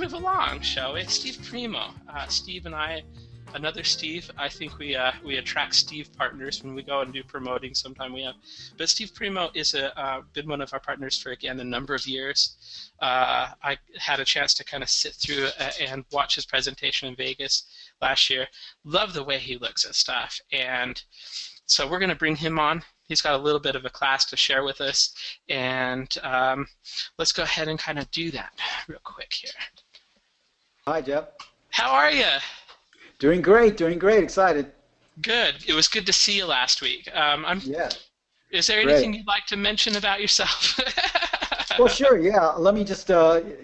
move along, shall we? Steve Primo. Steve and I, another Steve. I think we attract Steve partners when we go and do promoting. Sometime we have, but Steve Primo is been one of our partners for again a number of years. I had a chance to kind of sit through and watch his presentation in Vegas last year. Love the way he looks at stuff, and so we're going to bring him on. He's got a little bit of a class to share with us, and let's go ahead and kind of do that real quick here. Hi, Jeff. How are you? Doing great, excited. Good. It was good to see you last week. Yeah. Is there anything you'd like to mention about yourself? Well, sure, yeah. Let me just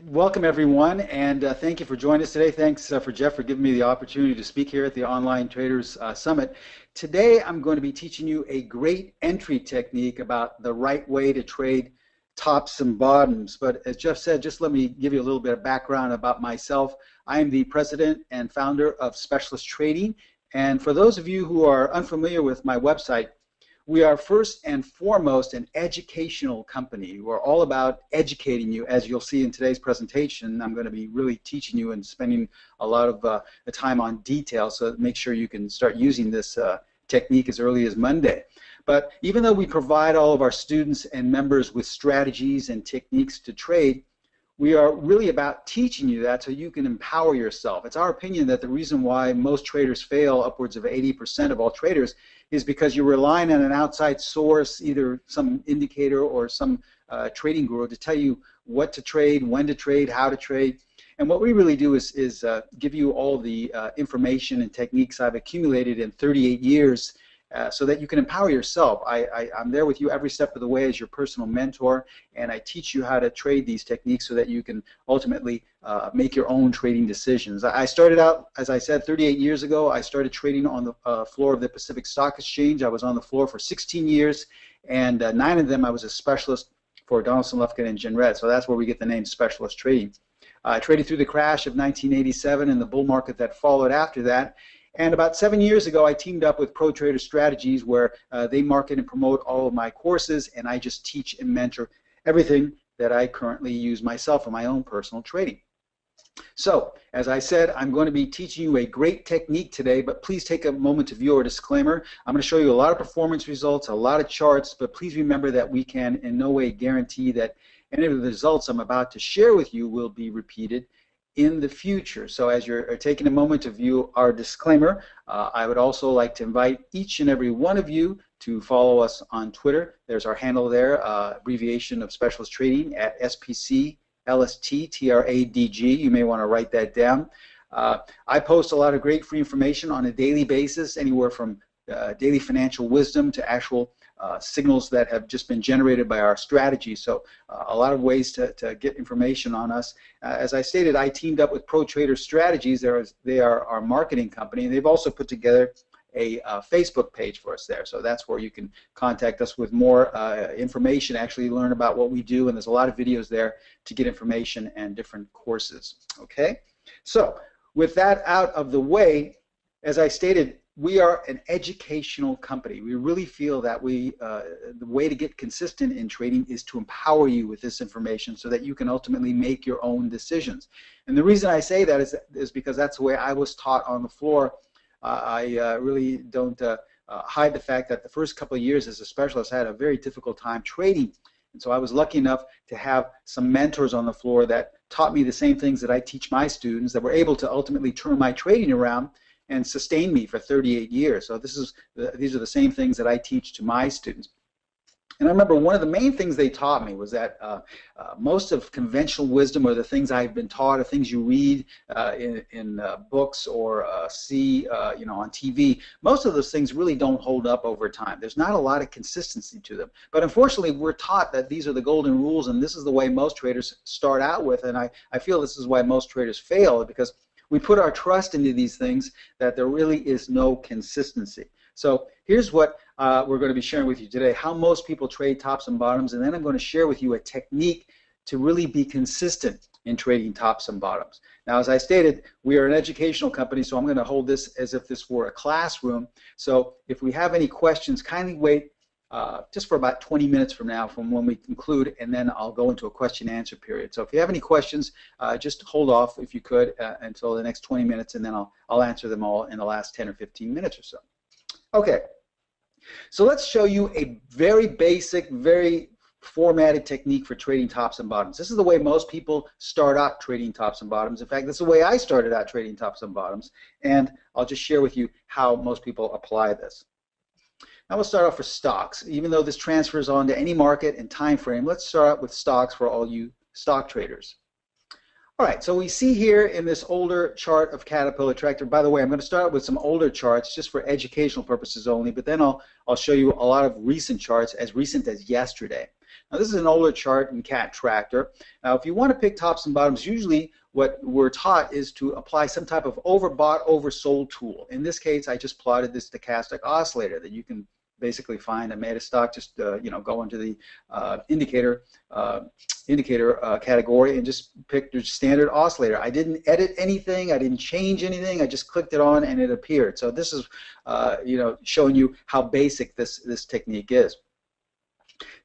welcome everyone, and thank you for joining us today. Thanks for Jeff for giving me the opportunity to speak here at the Online Traders Summit. Today, I'm going to be teaching you a great entry technique about the right way to trade tops and bottoms. But as Jeff said, just let me give you a little bit of background about myself. I am the president and founder of Specialist Trading, and for those of you who are unfamiliar with my website, we are first and foremost an educational company. We're all about educating you. As you'll see in today's presentation, I'm going to be really teaching you and spending a lot of the time on details, so make sure you can start using this technique as early as Monday. But even though we provide all of our students and members with strategies and techniques to trade, we are really about teaching you that so you can empower yourself. It's our opinion that the reason why most traders fail, upwards of 80% of all traders, is because you're relying on an outside source, either some indicator or some trading guru, to tell you what to trade, when to trade, how to trade. And what we really do is give you all the information and techniques I've accumulated in 38 years so that you can empower yourself. I'm there with you every step of the way as your personal mentor, and I teach you how to trade these techniques so that you can ultimately make your own trading decisions. I started out, as I said, 38 years ago. I started trading on the floor of the Pacific Stock Exchange. I was on the floor for 16 years, and 9 of them I was a specialist for Donaldson, Lufkin, and Jenrette, so that's where we get the name Specialist Trading. I traded through the crash of 1987 and the bull market that followed after that. And about 7 years ago, I teamed up with ProTrader Strategies, where they market and promote all of my courses, and I just teach and mentor everything that I currently use myself in my own personal trading. So, as I said, I'm going to be teaching you a great technique today, but please take a moment to view our disclaimer. I'm going to show you a lot of performance results, a lot of charts, but please remember that we can in no way guarantee that any of the results I'm about to share with you will be repeated in the future. So as you're taking a moment to view our disclaimer, I would also like to invite each and every one of you to follow us on Twitter. There's our handle there, abbreviation of Specialist Trading at SPCLSTTRADG. You may want to write that down. I post a lot of great free information on a daily basis, anywhere from daily financial wisdom to actual signals that have just been generated by our strategy. So a lot of ways to get information on us. As I stated, I teamed up with ProTrader Strategies. They are our marketing company, and they've also put together a Facebook page for us there. So that's where you can contact us with more information, actually learn about what we do, and there's a lot of videos there to get information and different courses. Okay? So with that out of the way, as I stated, we are an educational company. We really feel that the way to get consistent in trading is to empower you with this information so that you can ultimately make your own decisions. And the reason I say that is because that's the way I was taught on the floor. I really don't hide the fact that the first couple of years as a specialist I had a very difficult time trading. And so I was lucky enough to have some mentors on the floor that taught me the same things that I teach my students, that were able to ultimately turn my trading around and sustain me for 38 years. So these are the same things that I teach to my students. And I remember one of the main things they taught me was that most of conventional wisdom, or the things I've been taught, or things you read in books or see on TV, most of those things really don't hold up over time. There's not a lot of consistency to them. But unfortunately, we're taught that these are the golden rules, and this is the way most traders start out with. And I feel this is why most traders fail, because we put our trust into these things that there really is no consistency. So here's what we're going to be sharing with you today, how most people trade tops and bottoms, and then I'm going to share with you a technique to really be consistent in trading tops and bottoms. Now, as I stated, we are an educational company, so I'm going to hold this as if this were a classroom. So if we have any questions, kindly wait just for about 20 minutes from now from when we conclude, and then I'll go into a question and answer period. So if you have any questions, just hold off if you could until the next 20 minutes, and then I'll answer them all in the last 10 or 15 minutes or so. Okay, so let's show you a very basic, very formatted technique for trading tops and bottoms. This is the way most people start out trading tops and bottoms. In fact, this is the way I started out trading tops and bottoms, and I'll just share with you how most people apply this. Now we'll start off with stocks. Even though this transfers on to any market and time frame, let's start out with stocks for all you stock traders. All right, so we see here in this older chart of Caterpillar Tractor. By the way, I'm going to start with some older charts just for educational purposes only, but then I'll show you a lot of recent charts, as recent as yesterday. Now this is an older chart in Cat Tractor. Now if you want to pick tops and bottoms, usually what we're taught is to apply some type of overbought, oversold tool. In this case, I just plotted this stochastic oscillator that you can basically find a MetaStock. Just go into the indicator category and just pick your standard oscillator. I didn't edit anything. I didn't change anything. I just clicked it on and it appeared. So this is showing you how basic this technique is.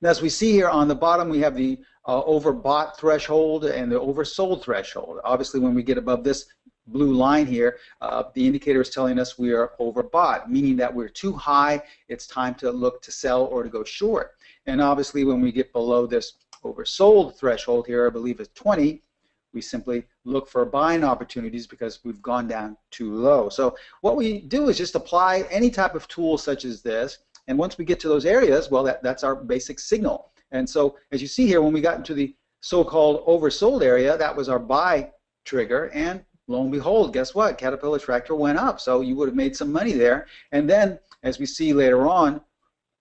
Now, as we see here on the bottom, we have the overbought threshold and the oversold threshold. Obviously, when we get above this blue line here, the indicator is telling us we are overbought, meaning that we're too high. It's time to look to sell or to go short. And obviously, when we get below this oversold threshold here, I believe it's 20, we simply look for buying opportunities because we've gone down too low. So what we do is just apply any type of tool such as this. And once we get to those areas, well, that's our basic signal. And so as you see here, when we got into the so-called oversold area, that was our buy trigger. And lo and behold, guess what? Caterpillar Tractor went up. So you would have made some money there. And then, as we see later on,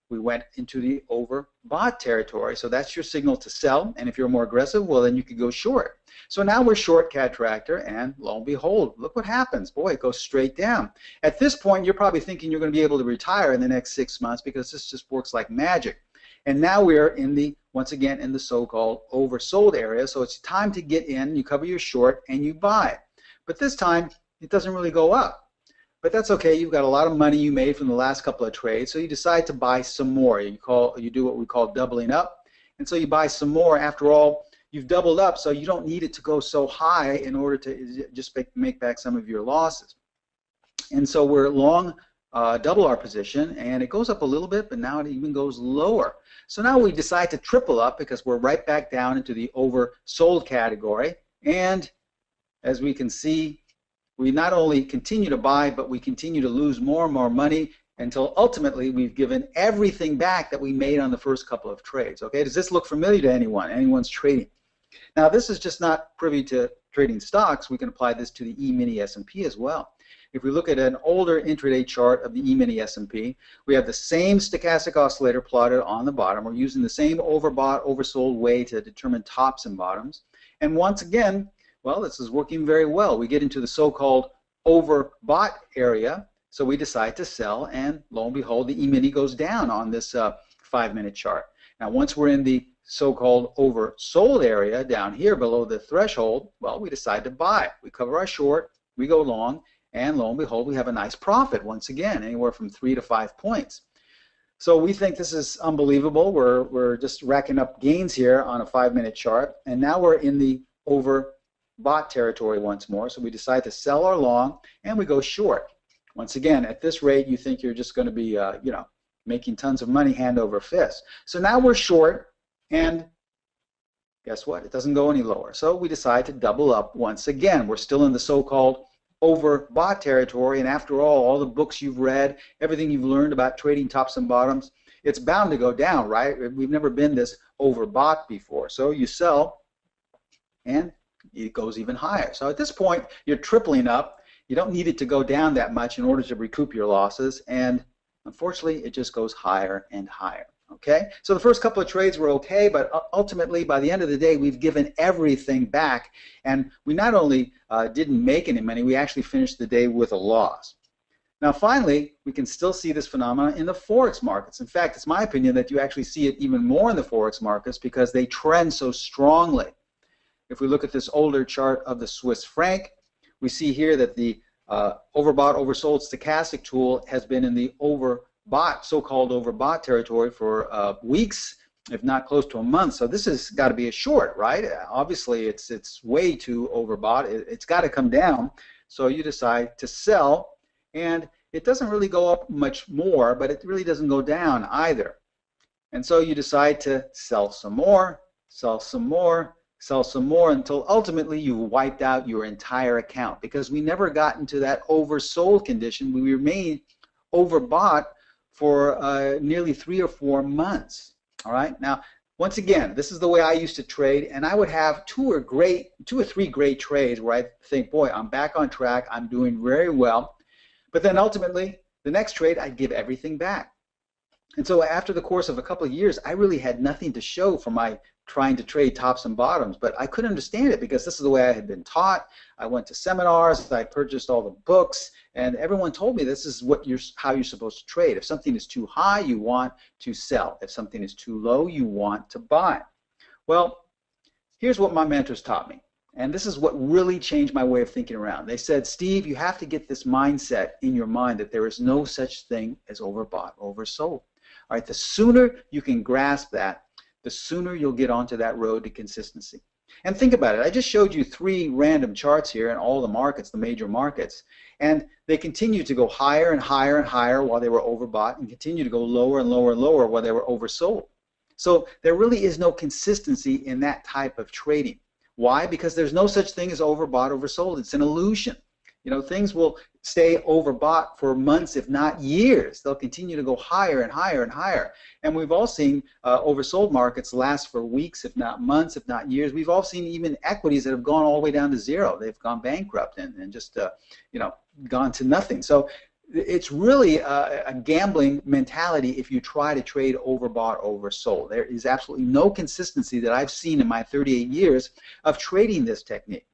we went into the overbought territory. So that's your signal to sell. And if you're more aggressive, well, then you could go short. So now we're short Cat Tractor, and lo and behold, look what happens. Boy, it goes straight down. At this point, you're probably thinking you're going to be able to retire in the next 6 months because this just works like magic. And now we're in the, once again, in the so-called oversold area. So it's time to get in, you cover your short, and you buy. But this time, it doesn't really go up. But that's okay. You've got a lot of money you made from the last couple of trades, so you decide to buy some more. You do what we call doubling up, and so you buy some more. After all, you've doubled up, so you don't need it to go so high in order to just make back some of your losses. And so we're long double our position, and it goes up a little bit, but now it even goes lower. So now we decide to triple up because we're right back down into the oversold category. And as we can see, we not only continue to buy, but we continue to lose more and more money until ultimately we've given everything back that we made on the first couple of trades. Okay, does this look familiar to anyone? Anyone's trading? Now, this is just not privy to trading stocks. We can apply this to the E-mini S&P as well. If we look at an older intraday chart of the E-mini S&P, we have the same stochastic oscillator plotted on the bottom. We're using the same overbought, oversold way to determine tops and bottoms. And once again, well, this is working very well. We get into the so-called overbought area, so we decide to sell, and lo and behold, the E-mini goes down on this 5-minute chart. Now, once we're in the so-called oversold area down here below the threshold, well, we decide to buy. We cover our short, we go long, and lo and behold, we have a nice profit once again, anywhere from 3 to 5 points. So we think this is unbelievable. We're just racking up gains here on a 5-minute chart, and now we're in the overbought territory once more. So we decide to sell our long, and we go short. Once again, at this rate, you think you're just going to be, making tons of money hand over fist. So now we're short. And guess what? It doesn't go any lower. So we decide to double up once again. We're still in the so-called overbought territory. And after all the books you've read, everything you've learned about trading tops and bottoms, it's bound to go down, right? We've never been this overbought before. So you sell, and it goes even higher. So at this point, you're tripling up. You don't need it to go down that much in order to recoup your losses. And unfortunately, it just goes higher and higher. Okay, so the first couple of trades were okay, but ultimately, by the end of the day, we've given everything back, and we not only didn't make any money, we actually finished the day with a loss. Now, finally, we can still see this phenomenon in the Forex markets. In fact, it's my opinion that you actually see it even more in the Forex markets because they trend so strongly. If we look at this older chart of the Swiss franc, we see here that the overbought, oversold stochastic tool has been in the overbought overbought, so-called overbought territory for weeks, if not close to a month. So this has got to be a short, right? Obviously, it's way too overbought. It's got to come down. So you decide to sell, and it doesn't really go up much more, but it really doesn't go down either. And so you decide to sell some more, sell some more, sell some more, until ultimately you wiped out your entire account, because we never got into that oversold condition. We remained overbought for nearly 3 or 4 months. All right. Now, once again, this is the way I used to trade, and I would have 2 or 3 great trades where I think, boy, I'm back on track, I'm doing very well. But then ultimately, the next trade, I'd give everything back. And so after the course of a couple of years, I really had nothing to show for my trying to trade tops and bottoms, but I couldn't understand it because this is the way I had been taught. I went to seminars, I purchased all the books, and everyone told me this is how you're supposed to trade. If something is too high, you want to sell. If something is too low, you want to buy. Well, here's what my mentors taught me, and this is what really changed my way of thinking around. They said, Steve, you have to get this mindset in your mind that there is no such thing as overbought, oversold. All right, the sooner you can grasp that, the sooner you'll get onto that road to consistency. And think about it. I just showed you 3 random charts here in all the markets, the major markets, and they continue to go higher and higher and higher while they were overbought, and continue to go lower and lower and lower while they were oversold. So there really is no consistency in that type of trading. Why? Because there's no such thing as overbought, oversold. It's an illusion. You know, things will stay overbought for months, if not years. They'll continue to go higher and higher and higher. And we've all seen oversold markets last for weeks, if not months, if not years. We've all seen even equities that have gone all the way down to zero. They've gone bankrupt and just, you know, gone to nothing. So it's really a gambling mentality if you try to trade overbought, oversold. There is absolutely no consistency that I've seen in my 38 years of trading this technique.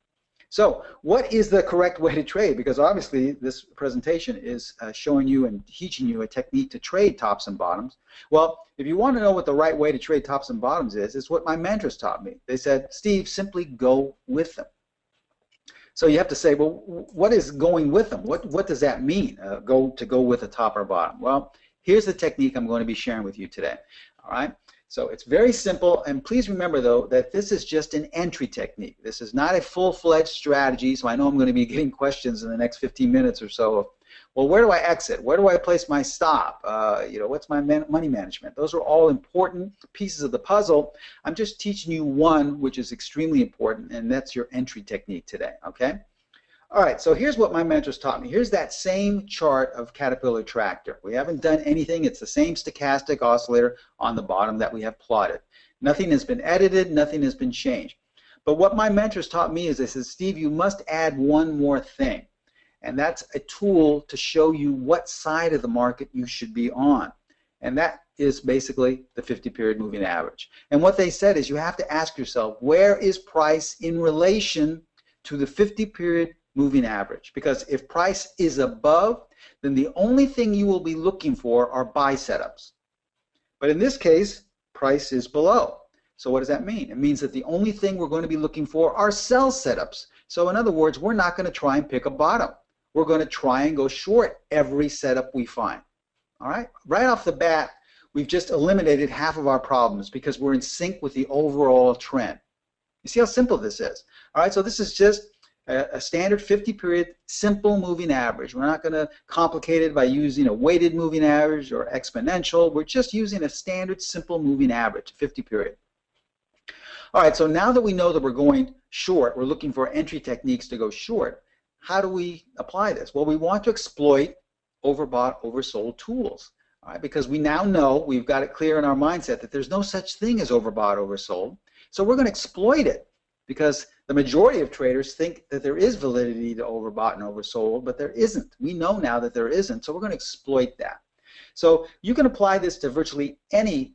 So what is the correct way to trade? Because obviously this presentation is showing you and teaching you a technique to trade tops and bottoms. Well, if you want to know what the right way to trade tops and bottoms is, it's what my mentors taught me. They said, Steve, simply go with them. So you have to say, well, what is going with them? What does that mean, go with a top or bottom? Well, here's the technique I'm going to be sharing with you today. All right? So it's very simple, and please remember, though, that this is just an entry technique. This is not a full-fledged strategy, so I know I'm going to be getting questions in the next 15 minutes or so of, well, where do I exit? Where do I place my stop? You know, what's my money management? Those are all important pieces of the puzzle. I'm just teaching you one which is extremely important, and that's your entry technique today, okay? All right, so here's what my mentors taught me. Here's that same chart of Caterpillar Tractor. We haven't done anything. It's the same stochastic oscillator on the bottom that we have plotted. Nothing has been edited. Nothing has been changed. But what my mentors taught me is they said, Steve, you must add one more thing, and that's a tool to show you what side of the market you should be on, and that is basically the 50-period moving average. And what they said is you have to ask yourself, where is price in relation to the 50-period moving average? Because if price is above, then the only thing you will be looking for are buy setups. But in this case, price is below. So what does that mean? It means that the only thing we're going to be looking for are sell setups. So in other words, we're not going to try and pick a bottom. We're going to try and go short every setup we find. All right? Right off the bat, we've just eliminated half of our problems because we're in sync with the overall trend. You see how simple this is? All right, so this is just a standard 50-period simple moving average. We're not going to complicate it by using a weighted moving average or exponential. We're just using a standard simple moving average, 50-period. All right, so now that we know that we're going short, we're looking for entry techniques to go short. How do we apply this? Well, we want to exploit overbought, oversold tools. All right, because we now know, we've got it clear in our mindset that there's no such thing as overbought, oversold. So we're going to exploit it, because the majority of traders think that there is validity to overbought and oversold, but there isn't. We know now that there isn't, so we're going to exploit that. So you can apply this to virtually any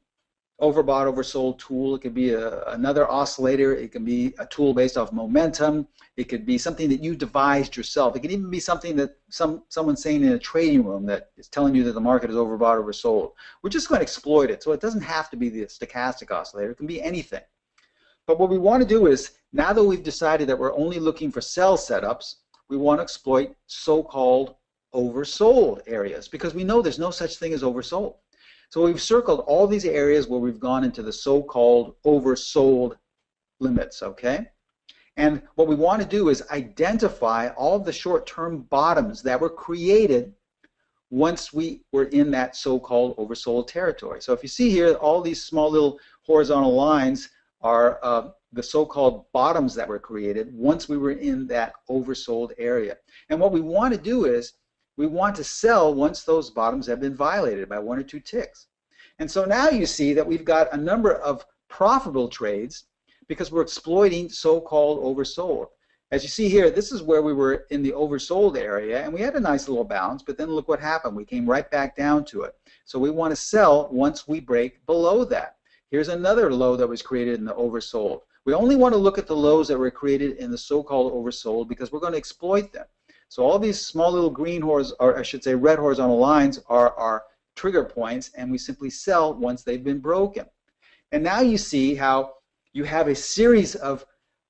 overbought, oversold tool. It could be another oscillator. It can be a tool based off momentum. It could be something that you devised yourself. It could even be something that someone's saying in a trading room that is telling you that the market is overbought, oversold. We're just going to exploit it. So it doesn't have to be the stochastic oscillator. It can be anything. But what we want to do is, now that we've decided that we're only looking for sell setups, we want to exploit so-called oversold areas, because we know there's no such thing as oversold. So we've circled all these areas where we've gone into the so-called oversold limits, okay? And what we want to do is identify all of the short-term bottoms that were created once we were in that so-called oversold territory. So if you see here, all these small little horizontal lines are the so-called bottoms that were created once we were in that oversold area. And what we want to do is we want to sell once those bottoms have been violated by 1 or 2 ticks. And so now you see that we've got a number of profitable trades because we're exploiting so-called oversold. As you see here, this is where we were in the oversold area, and we had a nice little bounce, but then look what happened. We came right back down to it. So we want to sell once we break below that. Here's another low that was created in the oversold. We only want to look at the lows that were created in the so-called oversold because we're going to exploit them. So all these small little green, or I should say red horizontal lines are our trigger points, and we simply sell once they've been broken. And now you see how you have a series of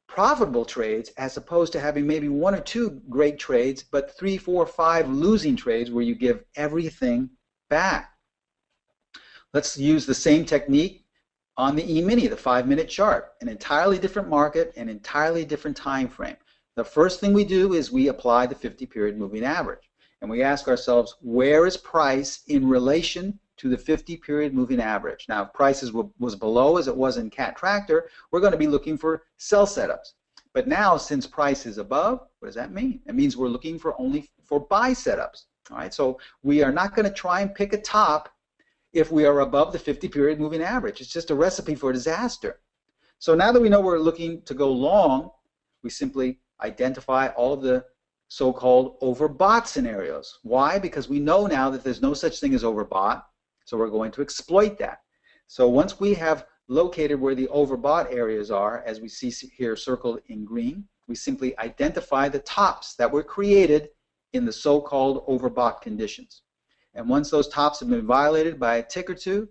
profitable trades as opposed to having maybe 1 or 2 great trades, but 3, 4, 5 losing trades where you give everything back. Let's use the same technique on the E-mini, the 5-minute chart. An entirely different market, an entirely different time frame. The first thing we do is we apply the 50-period moving average. And we ask ourselves, where is price in relation to the 50-period moving average? Now, if price was below as it was in Cat Tractor, we're going to be looking for sell setups. But now, since price is above, what does that mean? It means we're looking for only for buy setups. All right, so we are not going to try and pick a top if we are above the 50-period moving average. It's just a recipe for disaster. So now that we know we're looking to go long, we simply identify all of the so-called overbought scenarios. Why? Because we know now that there's no such thing as overbought, so we're going to exploit that. So once we have located where the overbought areas are, as we see here circled in green, we simply identify the tops that were created in the so-called overbought conditions. And once those tops have been violated by a tick or 2,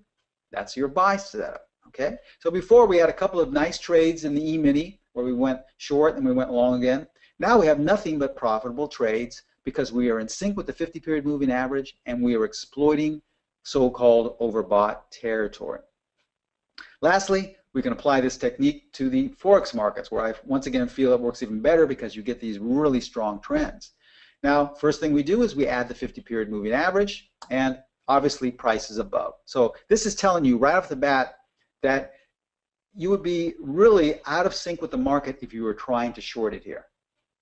that's your buy setup. Okay? So before we had a couple of nice trades in the E-mini where we went short and we went long again. Now we have nothing but profitable trades because we are in sync with the 50-period moving average and we are exploiting so-called overbought territory. Lastly, we can apply this technique to the Forex markets, where I once again feel it works even better because you get these really strong trends. Now, first thing we do is we add the 50-period moving average, and obviously price is above. So this is telling you right off the bat that you would be really out of sync with the market if you were trying to short it here.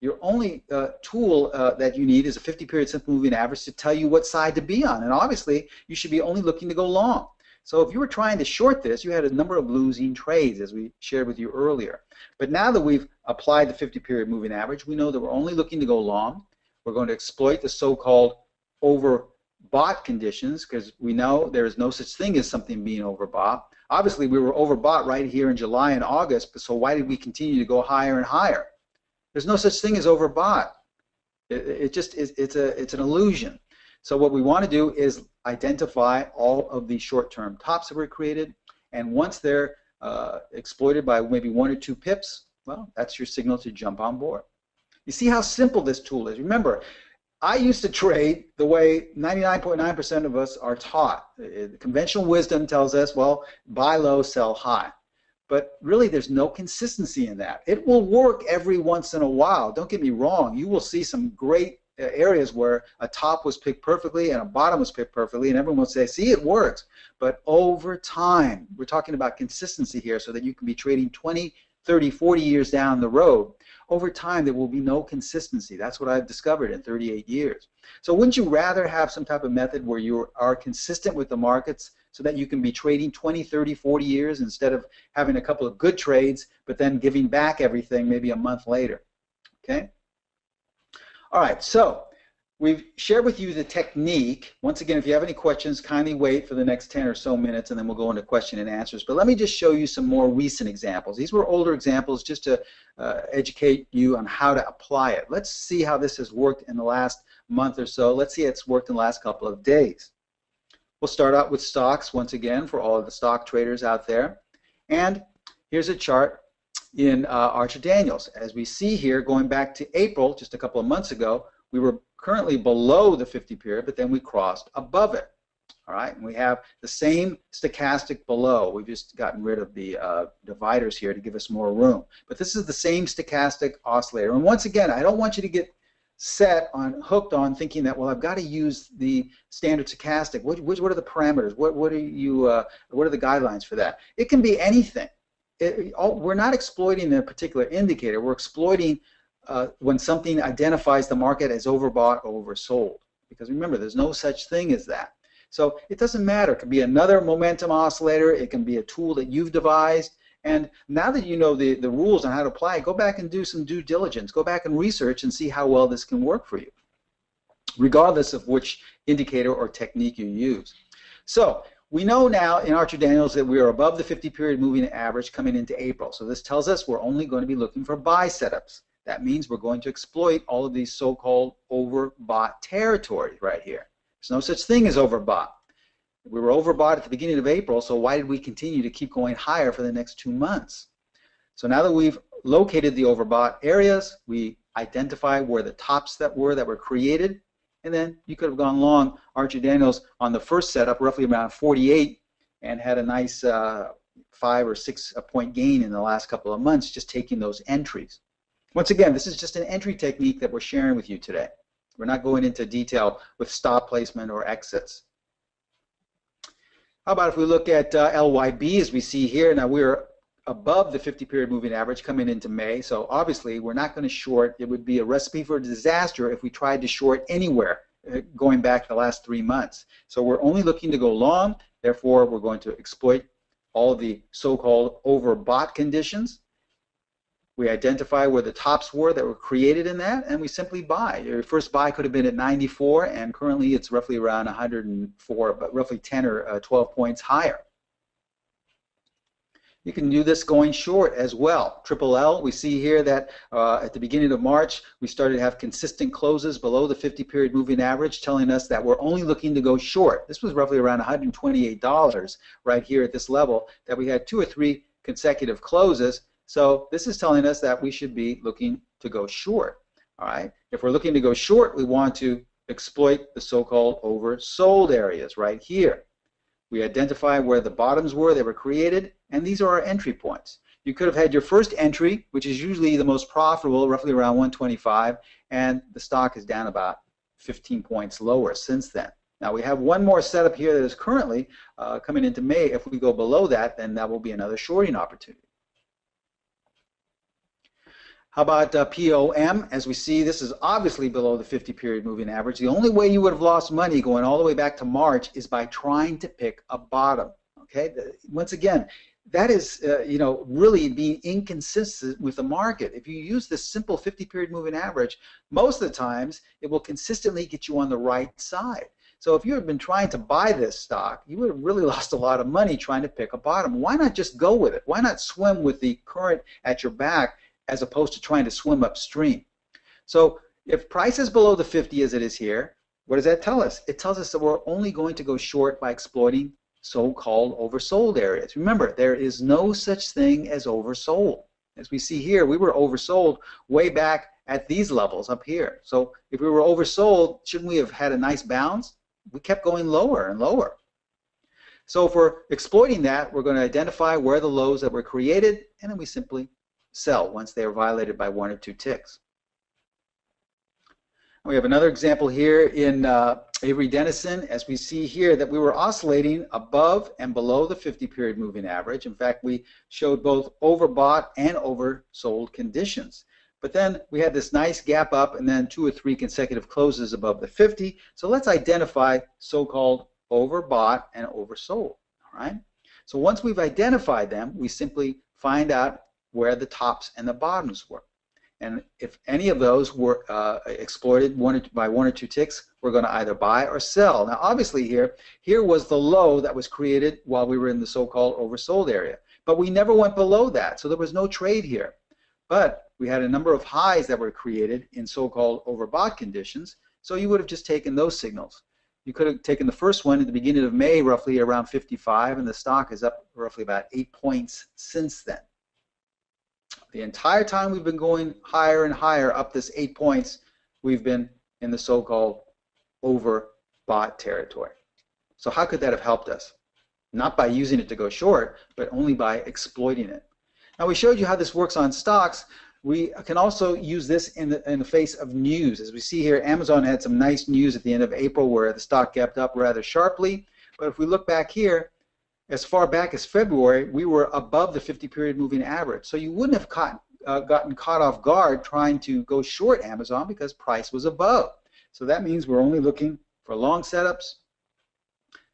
Your only tool that you need is a 50-period simple moving average to tell you what side to be on, and obviously you should be only looking to go long. So if you were trying to short this, you had a number of losing trades, as we shared with you earlier. But now that we've applied the 50-period moving average, we know that we're only looking to go long. We're going to exploit the so-called overbought conditions because we know there is no such thing as something being overbought. Obviously, we were overbought right here in July and August, but so why did we continue to go higher and higher? There's no such thing as overbought. It's an illusion. So what we want to do is identify all of the short-term tops that were created, and once they're exploited by maybe 1 or 2 pips, well, that's your signal to jump on board. You see how simple this tool is. Remember, I used to trade the way 99.9% of us are taught. Conventional wisdom tells us, well, buy low, sell high. But really, there's no consistency in that. It will work every once in a while. Don't get me wrong. You will see some great areas where a top was picked perfectly and a bottom was picked perfectly, and everyone will say, see, it works. But over time, we're talking about consistency here so that you can be trading 20, 30, 40 years down the road. Over time, there will be no consistency. That's what I've discovered in 38 years. So wouldn't you rather have some type of method where you are consistent with the markets so that you can be trading 20, 30, 40 years instead of having a couple of good trades but then giving back everything maybe a month later? Okay? All right, so we've shared with you the technique. Once again, if you have any questions, kindly wait for the next 10 or so minutes and then we'll go into question and answers. But let me just show you some more recent examples. These were older examples just to educate you on how to apply it. Let's see how this has worked in the last month or so. Let's see how it's worked in the last couple of days. We'll start out with stocks once again for all of the stock traders out there. And here's a chart in Archer Daniels. As we see here, going back to April, just a couple of months ago, we were currently below the 50 period, but then we crossed above it. All right, and we have the same stochastic below. We've just gotten rid of the dividers here to give us more room. But this is the same stochastic oscillator. And once again, I don't want you to get hooked on thinking that, well, I've got to use the standard stochastic. What are the parameters? What are the guidelines for that? It can be anything. We're not exploiting a particular indicator. We're exploiting when something identifies the market as overbought or oversold. Because remember, there's no such thing as that. So it doesn't matter. It could be another momentum oscillator. It can be a tool that you've devised. And now that you know the rules on how to apply it, go back and do some due diligence. Go back and research and see how well this can work for you, regardless of which indicator or technique you use. So we know now in Archer Daniels that we are above the 50-period moving average coming into April. So this tells us we're only going to be looking for buy setups. That means we're going to exploit all of these so-called overbought territories right here. There's no such thing as overbought. We were overbought at the beginning of April, so why did we continue to keep going higher for the next 2 months? So now that we've located the overbought areas, we identify where the tops that were created, and then you could have gone long Archer Daniels on the first setup, roughly around 48, and had a nice 5 or 6 point gain in the last couple of months just taking those entries. Once again, this is just an entry technique that we're sharing with you today. We're not going into detail with stop placement or exits. How about if we look at LYB as we see here? Now we're above the 50-period moving average coming into May, so obviously we're not going to short. It would be a recipe for disaster if we tried to short anywhere going back the last 3 months. So we're only looking to go long, therefore we're going to exploit all of the so-called overbought conditions. We identify where the tops were that were created in that, and we simply buy. Your first buy could have been at 94, and currently it's roughly around 104, but roughly 10 or 12 points higher. You can do this going short as well. Triple L, we see here that at the beginning of March, we started to have consistent closes below the 50-period moving average, telling us that we're only looking to go short. This was roughly around $128 right here at this level, that we had 2 or 3 consecutive closes. So this is telling us that we should be looking to go short. All right. If we're looking to go short, we want to exploit the so-called oversold areas right here. We identify where the bottoms were that were created, and these are our entry points. You could have had your first entry, which is usually the most profitable, roughly around 125, and the stock is down about 15 points lower since then. Now we have one more setup here that is currently coming into May. If we go below that, then that will be another shorting opportunity. How about POM? As we see, this is obviously below the 50-period moving average. The only way you would have lost money going all the way back to March is by trying to pick a bottom. Okay. Once again, that is really being inconsistent with the market. If you use this simple 50-period moving average, most of the times it will consistently get you on the right side. So if you had been trying to buy this stock, you would have really lost a lot of money trying to pick a bottom. Why not just go with it? Why not swim with the current at your back, as opposed to trying to swim upstream? So if price is below the 50 as it is here, what does that tell us? It tells us that we're only going to go short by exploiting so-called oversold areas. Remember, there is no such thing as oversold. As we see here, we were oversold way back at these levels up here. So if we were oversold, shouldn't we have had a nice bounce? We kept going lower and lower. So if we're exploiting that, we're going to identify where the lows that were created, and then we simply sell once they are violated by 1 or 2 ticks. We have another example here in Avery Dennison, as we see here that we were oscillating above and below the 50-period moving average. In fact, we showed both overbought and oversold conditions. But then we had this nice gap up and then 2 or 3 consecutive closes above the 50. So let's identify so-called overbought and oversold. All right. So once we've identified them, we simply find out where the tops and the bottoms were. And if any of those were exploited by 1 or 2 ticks, we're going to either buy or sell. Now obviously here was the low that was created while we were in the so-called oversold area. But we never went below that, so there was no trade here. But we had a number of highs that were created in so-called overbought conditions, so you would have just taken those signals. You could have taken the first one at the beginning of May, roughly around 55, and the stock is up roughly about 8 points since then. The entire time we've been going higher and higher up this 8 points, we've been in the so-called overbought territory. So how could that have helped us? Not by using it to go short, but only by exploiting it. Now we showed you how this works on stocks. We can also use this in the face of news. As we see here, Amazon had some nice news at the end of April where the stock gapped up rather sharply. But if we look back here, as far back as February, we were above the 50-period moving average. So you wouldn't have gotten caught off guard trying to go short Amazon because price was above. So that means we're only looking for long setups.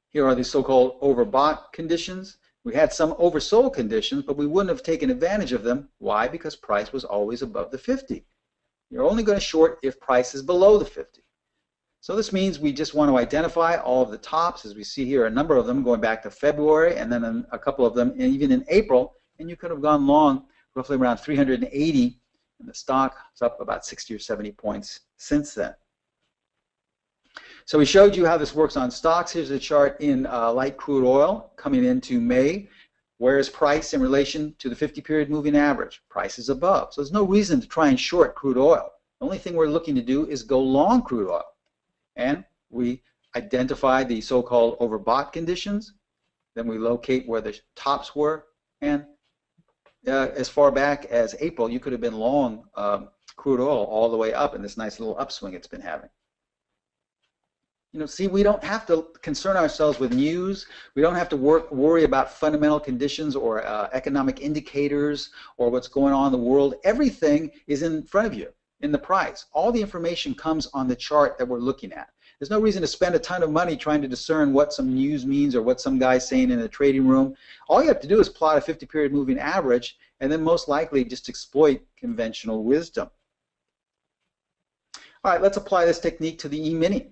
Here are the so-called overbought conditions. We had some oversold conditions, but we wouldn't have taken advantage of them. Why? Because price was always above the 50. You're only going to short if price is below the 50. So this means we just want to identify all of the tops, as we see here, a number of them going back to February, and then a couple of them even in April, and you could have gone long roughly around 380, and the stock is up about 60 or 70 points since then. So we showed you how this works on stocks. Here's a chart in light crude oil coming into May. Where is price in relation to the 50-period moving average? Price is above. So there's no reason to try and short crude oil. The only thing we're looking to do is go long crude oil. And we identify the so-called overbought conditions. Then we locate where the tops were. And as far back as April, you could have been long crude oil all the way up in this nice little upswing it's been having. You know, see, we don't have to concern ourselves with news. We don't have to worry about fundamental conditions or economic indicators or what's going on in the world. Everything is in front of you in the price. All the information comes on the chart that we're looking at. There's no reason to spend a ton of money trying to discern what some news means or what some guy's saying in a trading room. All you have to do is plot a 50-period moving average and then most likely just exploit conventional wisdom. All right, let's apply this technique to the E-mini.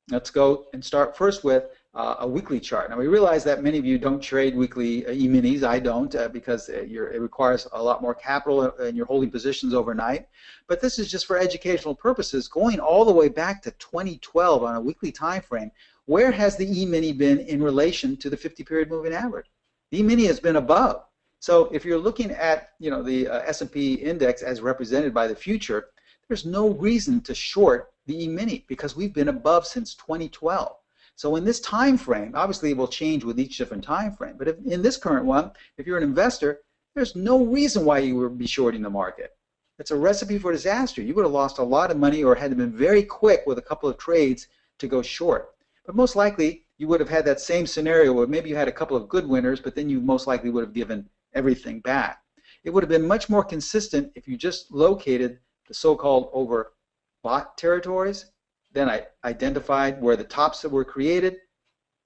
Let's go and start first with a weekly chart. Now we realize that many of you don't trade weekly E-minis. I don't because it requires a lot more capital and you're holding positions overnight. But this is just for educational purposes. Going all the way back to 2012 on a weekly time frame, where has the E-mini been in relation to the 50-period moving average? The E-mini has been above. So if you're looking at the S&P index as represented by the future, there's no reason to short the E-mini because we've been above since 2012. So in this time frame, obviously it will change with each different time frame, but in this current one, if you're an investor, there's no reason why you would be shorting the market. It's a recipe for disaster. You would have lost a lot of money or had to been very quick with a couple of trades to go short. But most likely you would have had that same scenario where maybe you had a couple of good winners, but then you most likely would have given everything back. It would have been much more consistent if you just located the so-called overbought territories, then I identified where the tops that were created,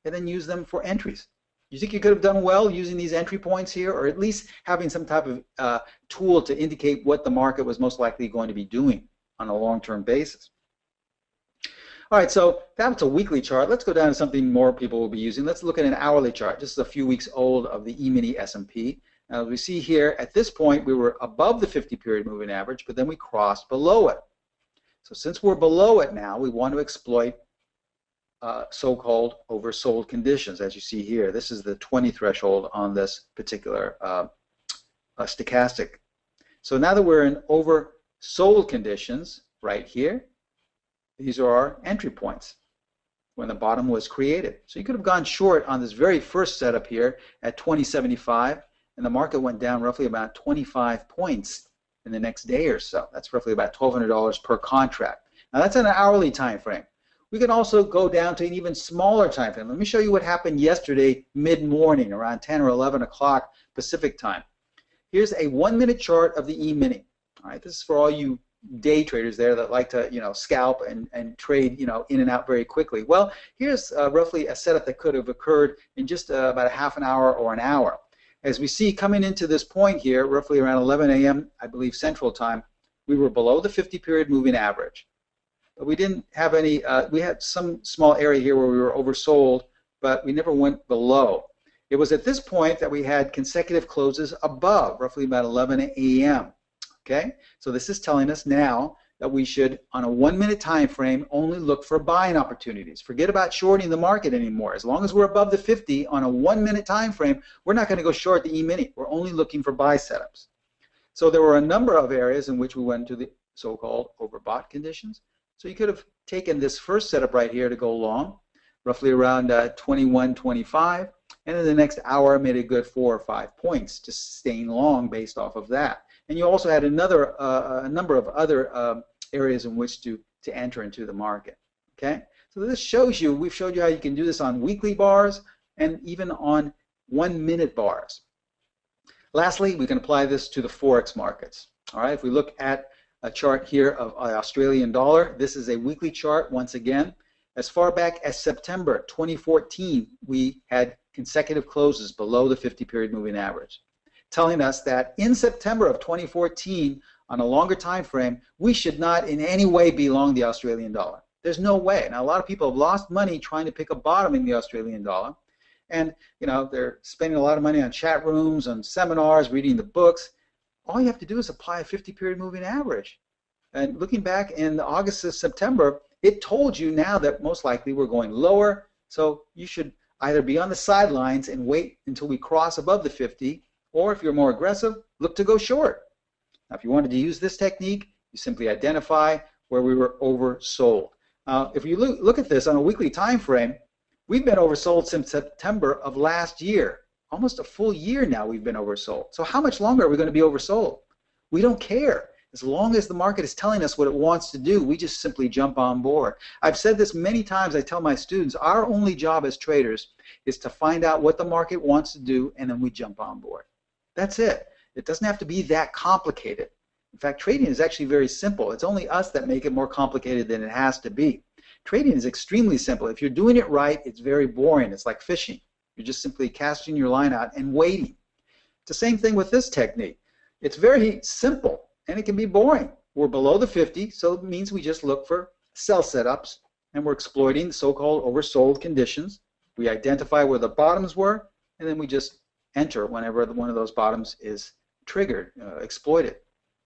and then use them for entries. You think you could have done well using these entry points here, or at least having some type of tool to indicate what the market was most likely going to be doing on a long-term basis? All right, so that's a weekly chart. Let's go down to something more people will be using. Let's look at an hourly chart. This is a few weeks old of the E-mini S&P. Now, as we see here, at this point, we were above the 50-period moving average, but then we crossed below it. So since we're below it now, we want to exploit so-called oversold conditions, as you see here. This is the 20 threshold on this particular stochastic. So now that we're in oversold conditions right here, these are our entry points when the bottom was created. So you could have gone short on this very first setup here at 2075, and the market went down roughly about 25 points in the next day or so. That's roughly about $1,200 per contract. Now that's in an hourly time frame. We can also go down to an even smaller time frame. Let me show you what happened yesterday mid-morning around 10 or 11 o'clock Pacific time. Here's a 1-minute chart of the E-mini. All right, this is for all you day traders there that like to scalp and trade in and out very quickly. Well, here's roughly a setup that could have occurred in just about a half an hour or an hour. As we see coming into this point here, roughly around 11 a.m., I believe Central Time, we were below the 50-period moving average. But we didn't have any, we had some small area here where we were oversold, but we never went below. It was at this point that we had consecutive closes above, roughly about 11 a.m. Okay? So this is telling us now that we should, on a 1-minute time frame, only look for buying opportunities. Forget about shorting the market anymore. As long as we're above the 50 on a 1-minute time frame, we're not going to go short the E-mini. We're only looking for buy setups. So there were a number of areas in which we went to the so-called overbought conditions. So you could have taken this first setup right here to go long, roughly around 21.25, and in the next hour made a good 4 or 5 points, just staying long based off of that. And you also had another a number of other areas in which to enter into the market. Okay, so this shows you, we've showed you how you can do this on weekly bars and even on 1-minute bars. Lastly, we can apply this to the Forex markets. All right, if we look at a chart here of Australian dollar, this is a weekly chart once again. As far back as September 2014, we had consecutive closes below the 50-period moving average, telling us that in September of 2014, on a longer time frame, we should not in any way be long the Australian dollar. There's no way. Now, a lot of people have lost money trying to pick a bottom in the Australian dollar, and you know, they're spending a lot of money on chat rooms, on seminars, reading the books. All you have to do is apply a 50-period moving average. And looking back in August to September, it told you now that most likely we're going lower, so you should either be on the sidelines and wait until we cross above the 50, or if you're more aggressive, look to go short. Now, if you wanted to use this technique, you simply identify where we were oversold. If you look at this on a weekly time frame, we've been oversold since September of last year. Almost a full year now we've been oversold. So how much longer are we going to be oversold? We don't care. As long as the market is telling us what it wants to do, we just simply jump on board. I've said this many times. I tell my students, our only job as traders is to find out what the market wants to do, and then we jump on board. That's it. It doesn't have to be that complicated. In fact, trading is actually very simple. It's only us that make it more complicated than it has to be. Trading is extremely simple. If you're doing it right, it's very boring. It's like fishing. You're just simply casting your line out and waiting. It's the same thing with this technique. It's very simple, and it can be boring. We're below the 50, so it means we just look for sell setups, and we're exploiting the so-called oversold conditions. We identify where the bottoms were, and then we just enter whenever one of those bottoms is triggered, exploited.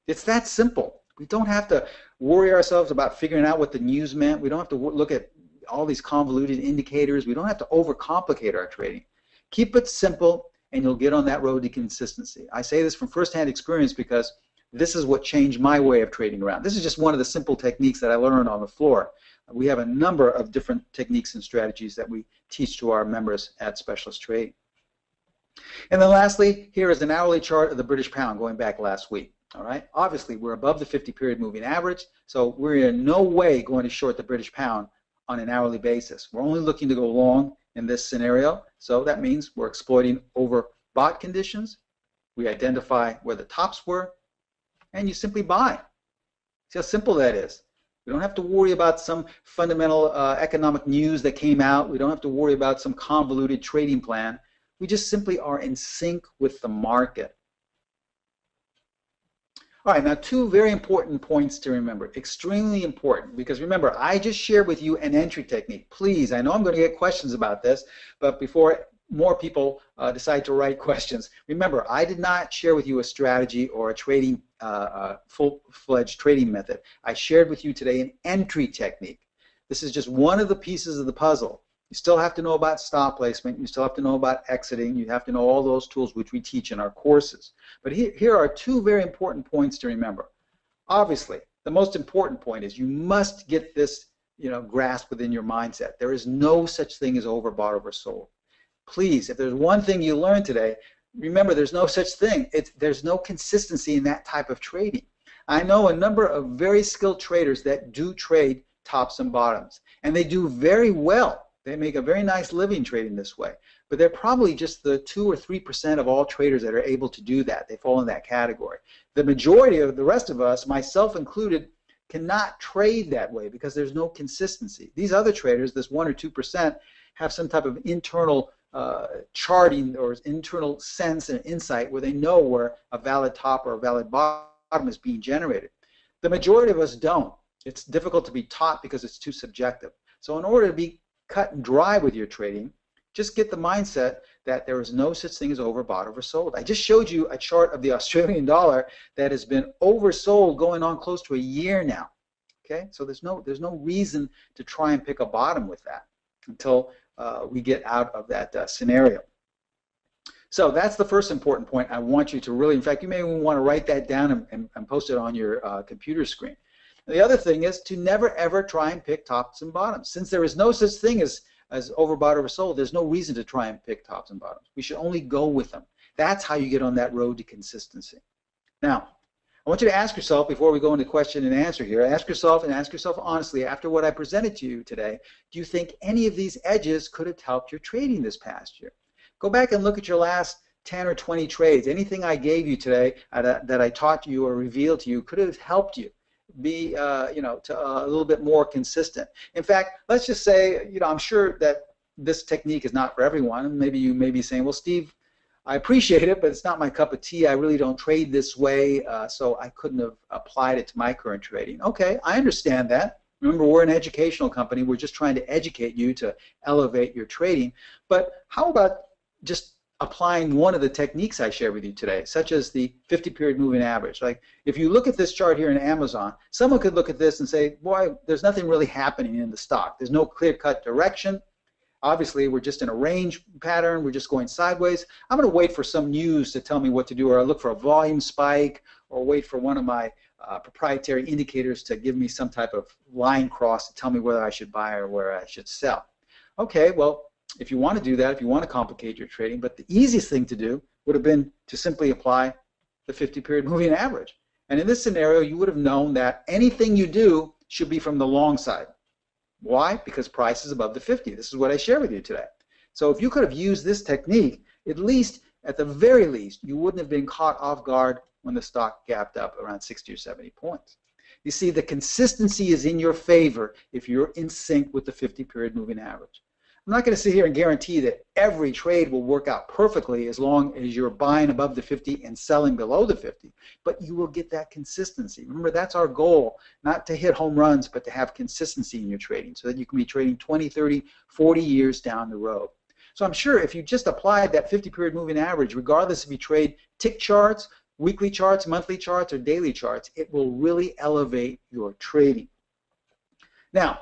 It's that simple. We don't have to worry ourselves about figuring out what the news meant. We don't have to look at all these convoluted indicators. We don't have to overcomplicate our trading. Keep it simple, and you'll get on that road to consistency. I say this from firsthand experience because this is what changed my way of trading around. This is just one of the simple techniques that I learned on the floor. We have a number of different techniques and strategies that we teach to our members at Specialist Trade. And then lastly, here is an hourly chart of the British pound going back last week. All right. Obviously, we're above the 50-period moving average, so we're in no way going to short the British pound on an hourly basis. We're only looking to go long in this scenario, so that means we're exploiting overbought conditions. We identify where the tops were, and you simply buy. See how simple that is. We don't have to worry about some fundamental economic news that came out. We don't have to worry about some convoluted trading plan. We just simply are in sync with the market. All right, now 2 very important points to remember, extremely important, because remember, I just shared with you an entry technique. Please, I know I'm going to get questions about this, but before more people decide to write questions, remember, I did not share with you a strategy or a trading, full-fledged trading method. I shared with you today an entry technique. This is just one of the pieces of the puzzle. You still have to know about stop placement. You still have to know about exiting. You have to know all those tools which we teach in our courses. But here are 2 very important points to remember. Obviously, the most important point is you must get this, grasp within your mindset. There is no such thing as overbought, oversold. Please, if there's one thing you learned today, remember there's no such thing. There's no consistency in that type of trading. I know a number of very skilled traders that do trade tops and bottoms, and they do very well. They make a very nice living trading this way, but they're probably just the 2 or 3% of all traders that are able to do that. They fall in that category. The majority of the rest of us, myself included, cannot trade that way because there's no consistency. These other traders, this 1 or 2%, have some type of internal charting or internal sense and insight where they know where a valid top or a valid bottom is being generated. The majority of us don't. It's difficult to be taught because it's too subjective. So in order to be cut and dry with your trading, just get the mindset that there is no such thing as overbought, oversold. I just showed you a chart of the Australian dollar that has been oversold going on close to a year now. Okay, so there's no reason to try and pick a bottom with that until we get out of that scenario. So that's the first important point I want you to really, in fact, you may even want to write that down and post it on your computer screen. The other thing is to never ever try and pick tops and bottoms. Since there is no such thing as overbought or oversold, there's no reason to try and pick tops and bottoms. We should only go with them. That's how you get on that road to consistency. Now, I want you to ask yourself, before we go into question and answer here, ask yourself honestly, after what I presented to you today, do you think any of these edges could have helped your trading this past year? Go back and look at your last 10 or 20 trades. Anything I gave you today that I taught you or revealed to you could have helped you be a little bit more consistent. In fact, let's just say, I'm sure that this technique is not for everyone. Maybe you may be saying, well, Steve, I appreciate it, but it's not my cup of tea. I really don't trade this way, so I couldn't have applied it to my current trading. Okay, I understand that. Remember, we're an educational company. We're just trying to educate you to elevate your trading. But how about just applying one of the techniques I shared with you today, such as the 50-period moving average? Like, if you look at this chart here in Amazon, someone could look at this and say, boy, there's nothing really happening in the stock. There's no clear-cut direction. Obviously, we're just in a range pattern. We're just going sideways. I'm going to wait for some news to tell me what to do, or I look for a volume spike, or wait for one of my proprietary indicators to give me some type of line cross to tell me whether I should buy or where I should sell. Okay, well, if you want to do that, if you want to complicate your trading, but the easiest thing to do would have been to simply apply the 50-period moving average. And in this scenario, you would have known that anything you do should be from the long side. Why? Because price is above the 50. This is what I shared with you today. So if you could have used this technique, at the very least, you wouldn't have been caught off guard when the stock gapped up around 60 or 70 points. You see, the consistency is in your favor if you're in sync with the 50-period moving average. I'm not going to sit here and guarantee that every trade will work out perfectly as long as you're buying above the 50 and selling below the 50, but you will get that consistency. Remember, that's our goal, not to hit home runs, but to have consistency in your trading so that you can be trading 20, 30, 40 years down the road. So I'm sure if you just applied that 50-period moving average, regardless if you trade tick charts, weekly charts, monthly charts, or daily charts, it will really elevate your trading. Now,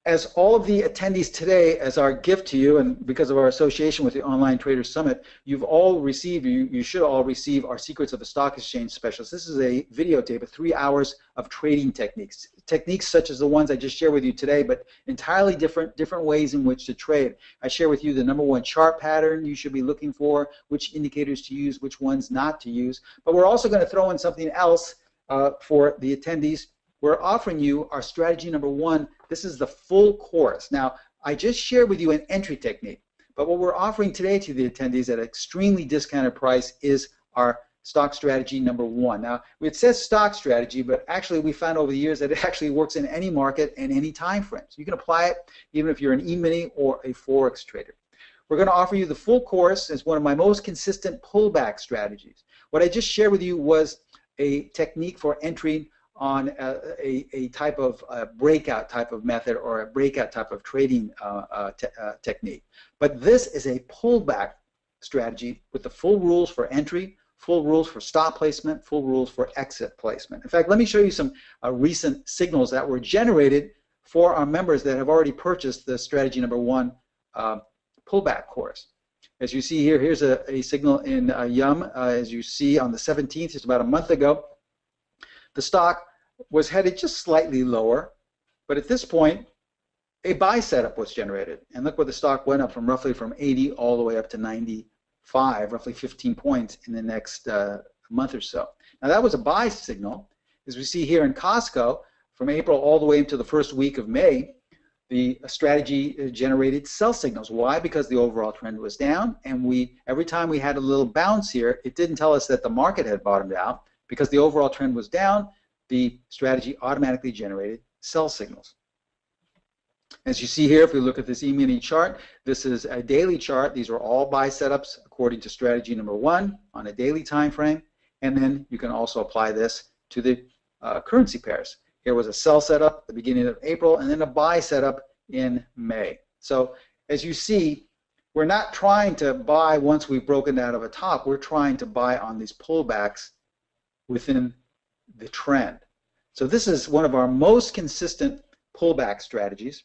as all of the attendees today, as our gift to you, and because of our association with the Online Traders Summit, you've all received, you should all receive our Secrets of a Stock Exchange Specialist. This is a videotape of 3 hours of trading techniques. Techniques such as the ones I just shared with you today, but entirely different ways in which to trade. I share with you the #1 chart pattern you should be looking for, which indicators to use, which ones not to use. But we're also going to throw in something else for the attendees. We're offering you our strategy #1. This is the full course. Now, I just shared with you an entry technique, but what we're offering today to the attendees at an extremely discounted price is our stock strategy #1. Now, it says stock strategy, but actually we found over the years that it actually works in any market and any time frame. So you can apply it even if you're an E-mini or a Forex trader. We're going to offer you the full course as one of my most consistent pullback strategies. What I just shared with you was a technique for entering on a type of breakout type of method or a breakout type of trading technique. But this is a pullback strategy with the full rules for entry, full rules for stop placement, full rules for exit placement. In fact, let me show you some recent signals that were generated for our members that have already purchased the strategy #1 pullback course. As you see here, here's a signal in Yum. As you see on the 17th, just about a month ago, the stock was headed just slightly lower, but at this point, a buy setup was generated. And look where the stock went up from roughly from 80 all the way up to 95, roughly 15 points in the next month or so. Now that was a buy signal. As we see here in Costco, from April all the way into the first week of May, the strategy generated sell signals. Why? Because the overall trend was down, and every time we had a little bounce here, it didn't tell us that the market had bottomed out. Because the overall trend was down, the strategy automatically generated sell signals. As you see here, if we look at this E-mini chart, this is a daily chart. These are all buy setups according to strategy #1 on a daily time frame, and then you can also apply this to the currency pairs. Here was a sell setup at the beginning of April, and then a buy setup in May. So as you see, we're not trying to buy once we've broken out of a top. We're trying to buy on these pullbacks within the trend. So this is one of our most consistent pullback strategies.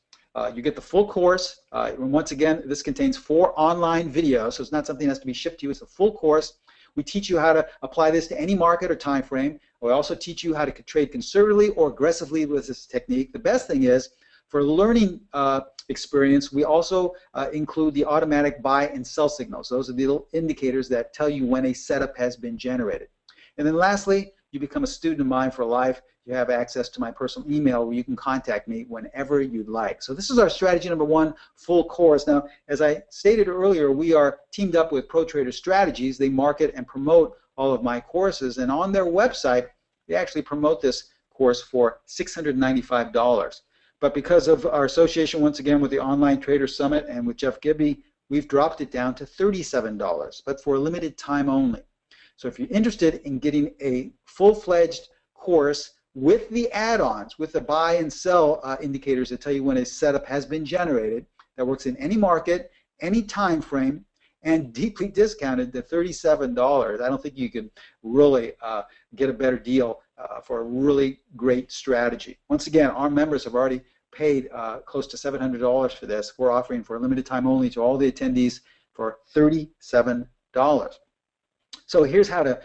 You get the full course, and once again, this contains 4 online videos, so it's not something that has to be shipped to you. It's a full course We teach you how to apply this to any market or time frame. We also teach you how to trade conservatively or aggressively with this technique. The best thing is, for learning experience, we also include the automatic buy and sell signals. Those are the little indicators that tell you when a setup has been generated. And then lastly, you become a student of mine for life. You have access to my personal email where you can contact me whenever you'd like. So this is our strategy number 1 full course. Now, as I stated earlier, we are teamed up with ProTrader Strategies. They market and promote all of my courses, and on their website, they actually promote this course for $695. But because of our association, once again, with the Online Trader Summit and with Jeff Gibby, we've dropped it down to $37, but for a limited time only. So if you're interested in getting a full-fledged course with the add-ons, with the buy and sell indicators that tell you when a setup has been generated, that works in any market, any time frame, and deeply discounted to $37. I don't think you can really get a better deal for a really great strategy. Once again, our members have already paid close to $700 for this. We're offering for a limited time only to all the attendees for $37. So here's how to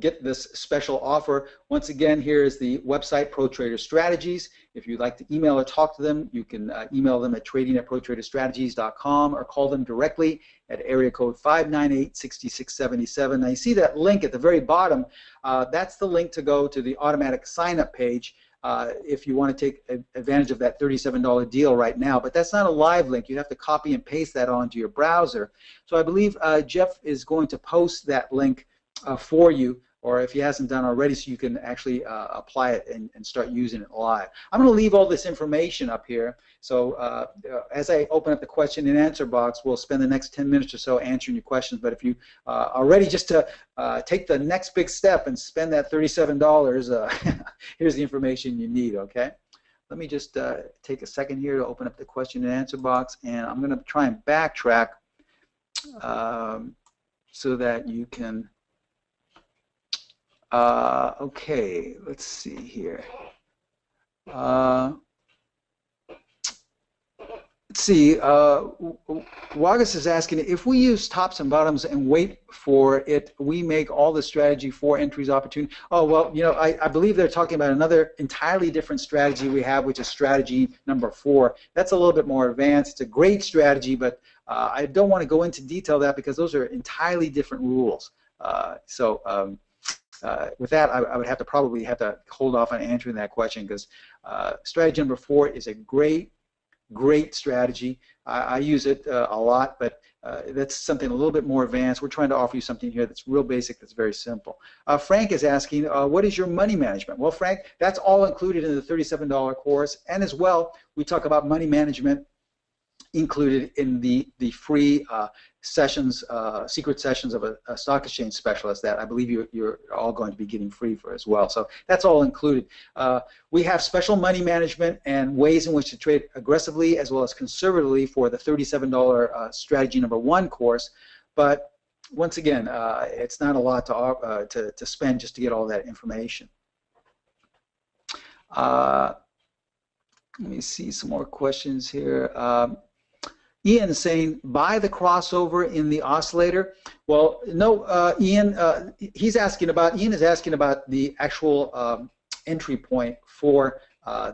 get this special offer. Once again, here is the website, ProTrader Strategies. If you'd like to email or talk to them, you can email them at trading@protraderstrategies.com or call them directly at area code 598-6677. Now you see that link at the very bottom. That's the link to go to the automatic sign-up page if you want to take advantage of that $37 deal right now. But that's not a live link. You have to copy and paste that onto your browser. So I believe Jeff is going to post that link for you, or if he hasn't done already, so you can actually apply it and start using it live. I'm going to leave all this information up here. So as I open up the question and answer box, we'll spend the next 10 minutes or so answering your questions. But if you are ready just to take the next big step and spend that $37, here's the information you need, okay? Let me just take a second here to open up the question and answer box, and I'm going to try and backtrack so that you can okay, let's see here. Let's see, Wagas is asking, if we use tops and bottoms and wait for it, we make all the strategy 4 entries opportunity. Oh, well, you know, I believe they're talking about another entirely different strategy we have, which is strategy number 4. That's a little bit more advanced. It's a great strategy, but I don't want to go into detail of that because those are entirely different rules. With that, I would have to probably hold off on answering that question because strategy number 4 is a great strategy. I use it a lot, but that's something a little bit more advanced. We're trying to offer you something here that's real basic, that's very simple. Frank is asking, what is your money management? Well, Frank, that's all included in the $37 course, and as well, we talk about money management included in the free sessions, secret sessions of a stock exchange specialist that I believe you're all going to be getting free for as well. So that's all included. We have special money management and ways in which to trade aggressively as well as conservatively for the $37 strategy number 1 course. But once again, it's not a lot to spend just to get all that information. Let me see some more questions here. Ian is saying, buy the crossover in the oscillator. Well, no, Ian, Ian is asking about the actual entry point for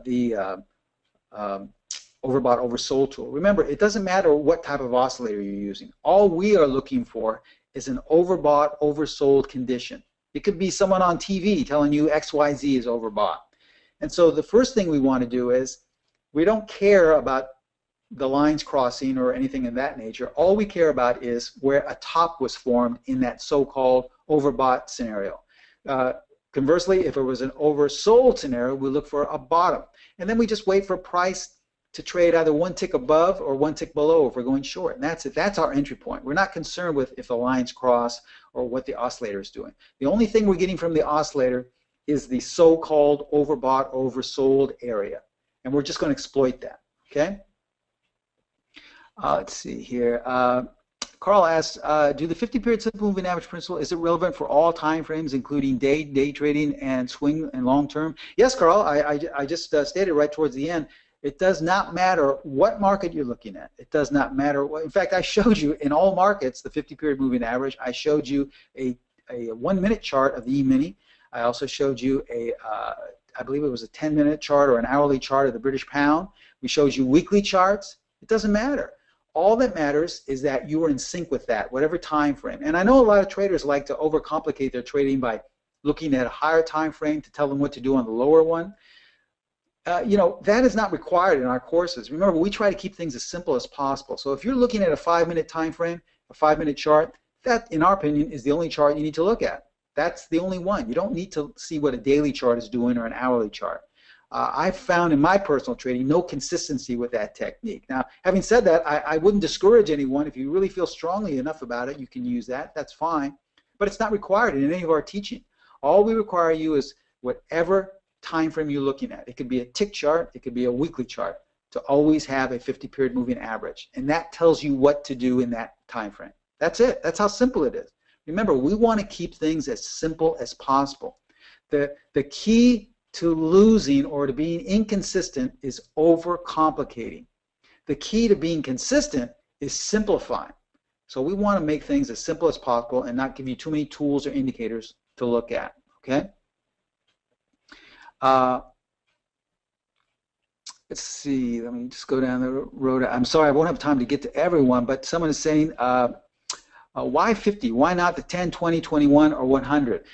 the overbought, oversold tool. Remember, it doesn't matter what type of oscillator you're using. All we are looking for is an overbought, oversold condition. It could be someone on TV telling you XYZ is overbought. And so the first thing we want to do is, we don't care about the lines crossing or anything of that nature. All we care about is where a top was formed in that so-called overbought scenario. Conversely, if it was an oversold scenario, we look for a bottom. And then we just wait for price to trade either 1 tick above or 1 tick below if we're going short. And that's it. That's our entry point. We're not concerned with if the lines cross or what the oscillator is doing. The only thing we're getting from the oscillator is the so-called overbought, oversold area. And we're just going to exploit that. Okay? Let's see here. Carl asks, do the 50-period simple moving average principle, is it relevant for all time frames, including day trading and swing and long term? Yes, Carl, I just stated right towards the end, it does not matter what market you're looking at. It does not matter. In fact, I showed you in all markets, the 50-period moving average, I showed you a a 1-minute chart of the E-mini. I also showed you a, I believe it was a 10-minute chart or an hourly chart of the British pound. We showed you weekly charts. It doesn't matter. All that matters is that you are in sync with that, whatever time frame. And I know a lot of traders like to overcomplicate their trading by looking at a higher time frame to tell them what to do on the lower one. You know, that is not required in our courses. Remember, we try to keep things as simple as possible. So if you're looking at a 5-minute time frame, a 5-minute chart, that, in our opinion, is the only chart you need to look at. That's the only one. You don't need to see what a daily chart is doing or an hourly chart. I've found in my personal trading no consistency with that technique. Now, having said that, I wouldn't discourage anyone. If you really feel strongly enough about it, you can use that. That's fine. But it's not required in any of our teaching. All we require you is whatever time frame you're looking at. It could be a tick chart. It could be a weekly chart. To always have a 50-period moving average. And that tells you what to do in that time frame. That's it. That's how simple it is. Remember, we want to keep things as simple as possible. The key to losing or to being inconsistent is overcomplicating. The key to being consistent is simplifying. So we want to make things as simple as possible and not give you too many tools or indicators to look at. Okay? Let's see. Let me just go down the road. I'm sorry, I won't have time to get to everyone, but someone is saying, why 50? Why not the 10, 20, 21, or 100?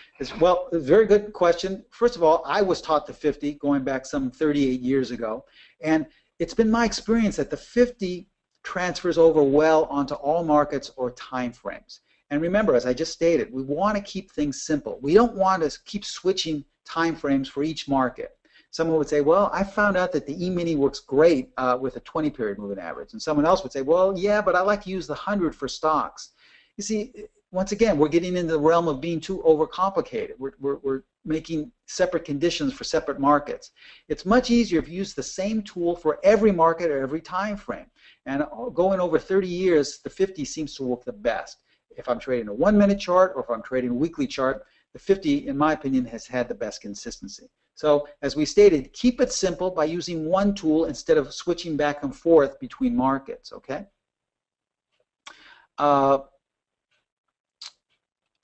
Well, a very good question. First of all, I was taught the 50 going back some 38 years ago, and it's been my experience that the 50 transfers over well onto all markets or time frames. And remember, as I just stated, we want to keep things simple. We don't want to keep switching time frames for each market. Someone would say, well, I found out that the E-mini works great with a 20-period moving average. And someone else would say, well, yeah, but I like to use the 100 for stocks. You see, once again, we're getting into the realm of being too overcomplicated. We're making separate conditions for separate markets. It's much easier if you use the same tool for every market or every time frame. And going over 30 years, the 50 seems to work the best. If I'm trading a 1-minute chart or if I'm trading a weekly chart, the 50, in my opinion, has had the best consistency. So, as we stated, keep it simple by using one tool instead of switching back and forth between markets, okay?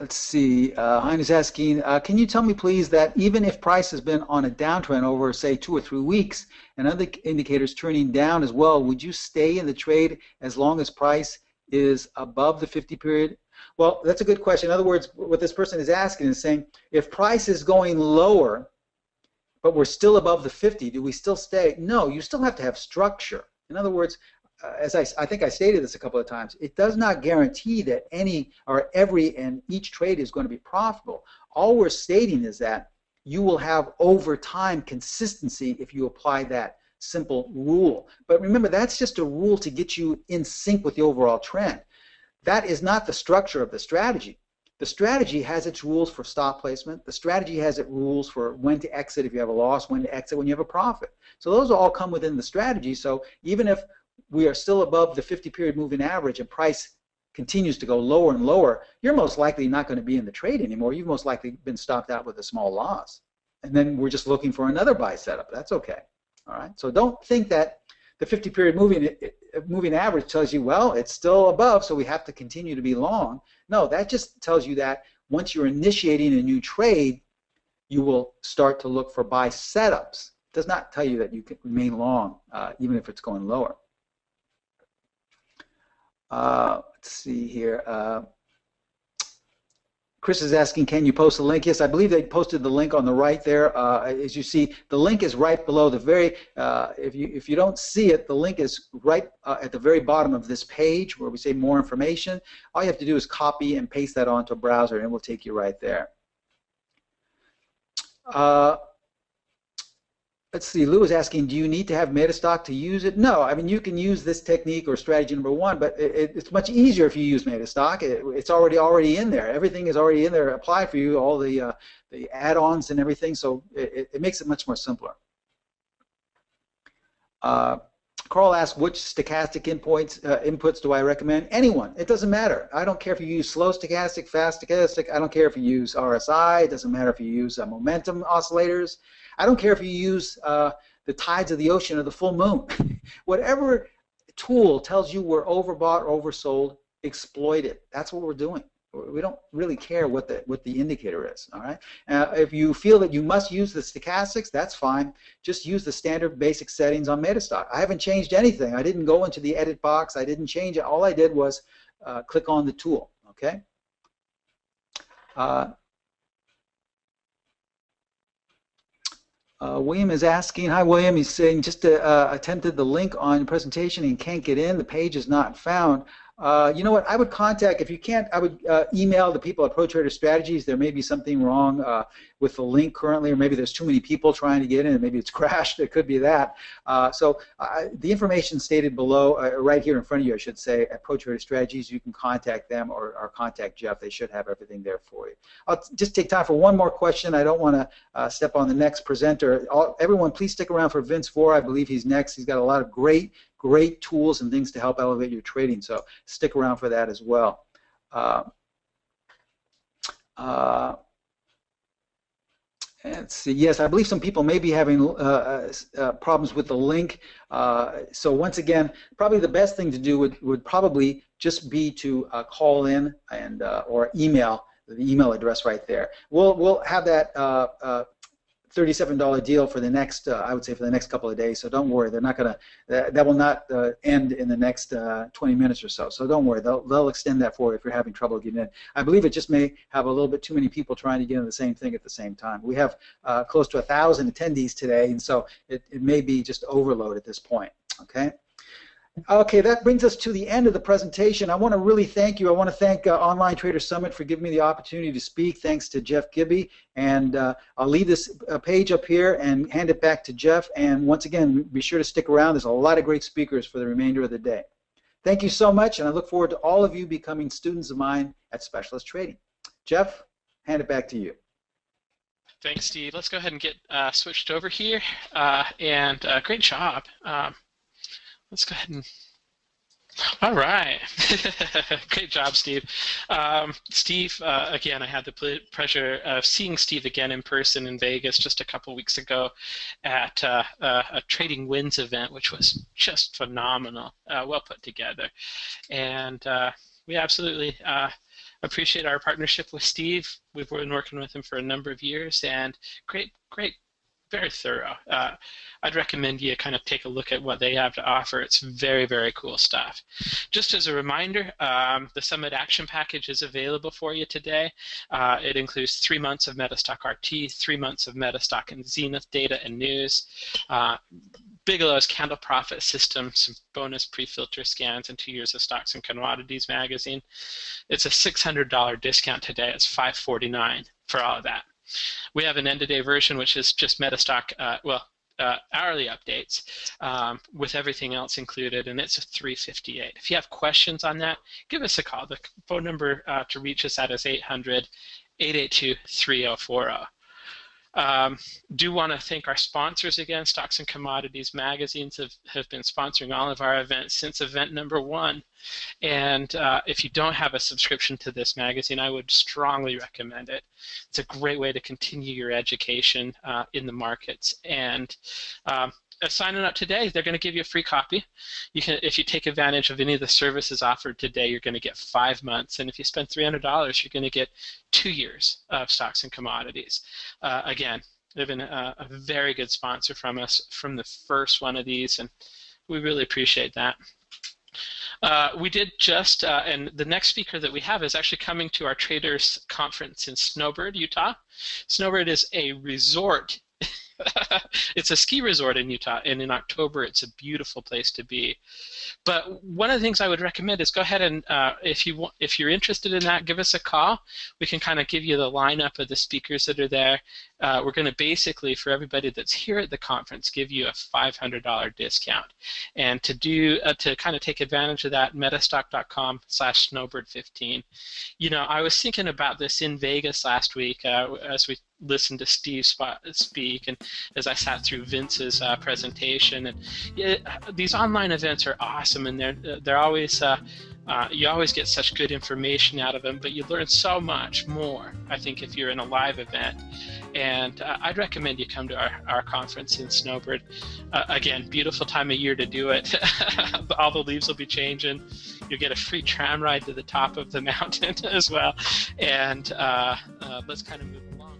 Let's see, Hein is asking, can you tell me please that even if price has been on a downtrend over, say, 2 or 3 weeks and other indicators turning down as well, would you stay in the trade as long as price is above the 50 period? Well, that's a good question. In other words, what this person is asking is saying, if price is going lower, but we're still above the 50, do we still stay? No, you still have to have structure. In other words, as I think I stated this a couple of times, it does not guarantee that any or every and each trade is going to be profitable. All we're stating is that you will have over time consistency if you apply that simple rule. But remember, that's just a rule to get you in sync with the overall trend. That is not the structure of the strategy. The strategy has its rules for stop placement. The strategy has its rules for when to exit if you have a loss, when to exit when you have a profit. So those all come within the strategy. So even if we are still above the 50-period moving average and price continues to go lower and lower, you're most likely not going to be in the trade anymore. You've most likely been stopped out with a small loss. And then we're just looking for another buy setup. That's okay. All right. So don't think that the 50-period moving average tells you, well, it's still above, so we have to continue to be long. No, that just tells you that once you're initiating a new trade, you will start to look for buy setups. It does not tell you that you can remain long, even if it's going lower. Let's see here. Chris is asking, can you post a link? Yes, I believe they posted the link on the right there. As you see, the link is right below the very, if you don't see it, the link is right at the very bottom of this page where we say more information. All you have to do is copy and paste that onto a browser and it will take you right there. Let's see, Lou is asking, do you need to have MetaStock to use it? No, I mean, you can use this technique or strategy number one, but it's much easier if you use MetaStock. It's already in there. Everything is already in there applied for you, all the add-ons and everything, so it makes it much more simpler. Carl asked, which stochastic inputs do I recommend? Anyone. It doesn't matter. I don't care if you use slow stochastic, fast stochastic. I don't care if you use RSI. It doesn't matter if you use momentum oscillators. I don't care if you use the tides of the ocean or the full moon. Whatever tool tells you we're overbought or oversold, exploit it. That's what we're doing. we don't really care what the indicator is. All right. If you feel that you must use the stochastics, that's fine. Just use the standard basic settings on MetaStock. I haven't changed anything. I didn't go into the edit box. I didn't change it. All I did was click on the tool. Okay. William is asking, hi William, he's saying just attempted the link on presentation and can't get in, the page is not found. You know what, I would contact, if you can't, I would email the people at ProTrader Strategies. There may be something wrong with the link currently, or maybe there's too many people trying to get in, and maybe it's crashed. It could be that. So the information stated below, right here in front of you, I should say, at ProTrader Strategies, you can contact them or contact Jeff. They should have everything there for you. I'll just take time for one more question. I don't want to step on the next presenter. Everyone, please stick around for Vince Vora. I believe he's next. He's got a lot of great tools and things to help elevate your trading, so stick around for that as well. Let's see. Yes, I believe some people may be having problems with the link. So once again, probably the best thing to do would probably just be to call in and or email the email address right there. We'll have that $37 deal for the next, I would say, for the next couple of days. So don't worry, they're not going to. That will not end in the next 20 minutes or so. So don't worry, they'll extend that for you if you're having trouble getting in. I believe it just may have a little bit too many people trying to get in the same thing at the same time. We have close to 1,000 attendees today, and so it may be just overload at this point. Okay. Okay, that brings us to the end of the presentation. I want to really thank you. I want to thank Online Trader Summit for giving me the opportunity to speak. Thanks to Jeff Gibby. And I'll leave this page up here and hand it back to Jeff. And once again, be sure to stick around. There's a lot of great speakers for the remainder of the day. Thank you so much, and I look forward to all of you becoming students of mine at Specialist Trading. Jeff, hand it back to you. Thanks, Steve. Let's go ahead and get switched over here. Great job. Let's go ahead and, all right. Great job, Steve. Steve, again, I had the pleasure of seeing Steve again in person in Vegas just a couple weeks ago at a Trading Wins event, which was just phenomenal, well put together. And we absolutely appreciate our partnership with Steve. We've been working with him for a number of years, and great, very thorough. I'd recommend you kind of take a look at what they have to offer. It's very, very cool stuff. Just as a reminder, the Summit Action Package is available for you today. It includes 3 months of MetaStock RT, 3 months of MetaStock and Zenith data and news, Bigelow's Candle Profit System, some bonus pre-filter scans, and 2 years of Stocks and Commodities magazine. It's a $600 discount today. It's $549 for all of that. We have an end-of-day version, which is just MetaStock, hourly updates with everything else included, and it's a $358. If you have questions on that, give us a call. The phone number to reach us at is 800-882-3040. Do want to thank our sponsors again. Stocks and Commodities magazines have been sponsoring all of our events since event number 1. And if you don't have a subscription to this magazine, I would strongly recommend it. It's a great way to continue your education in the markets. And signing up today, they're going to give you a free copy. You can, if you take advantage of any of the services offered today, you're going to get 5 months. And if you spend $300, you're going to get 2 years of Stocks and Commodities. Again, they've been a very good sponsor from us from the first one of these, and we really appreciate that. We did just, and the next speaker that we have is actually coming to our Traders Conference in Snowbird, Utah. Snowbird is a resort. It's a ski resort in Utah, and in October it's a beautiful place to be. But one of the things I would recommend is go ahead and if you're interested in that, give us a call. We can kind of give you the lineup of the speakers that are there. We're going to basically, for everybody that's here at the conference, give you a $500 discount. And to kind of take advantage of that, metastock.com/snowbird15. You know, I was thinking about this in Vegas last week as we listened to Steve speak, and as I sat through Vince's presentation, and these online events are awesome, and they're always you always get such good information out of them, but you learn so much more, I think, if you're in a live event. And I'd recommend you come to our conference in Snowbird. Again, beautiful time of year to do it. All the leaves will be changing. You'll get a free tram ride to the top of the mountain as well. And let's kind of move along.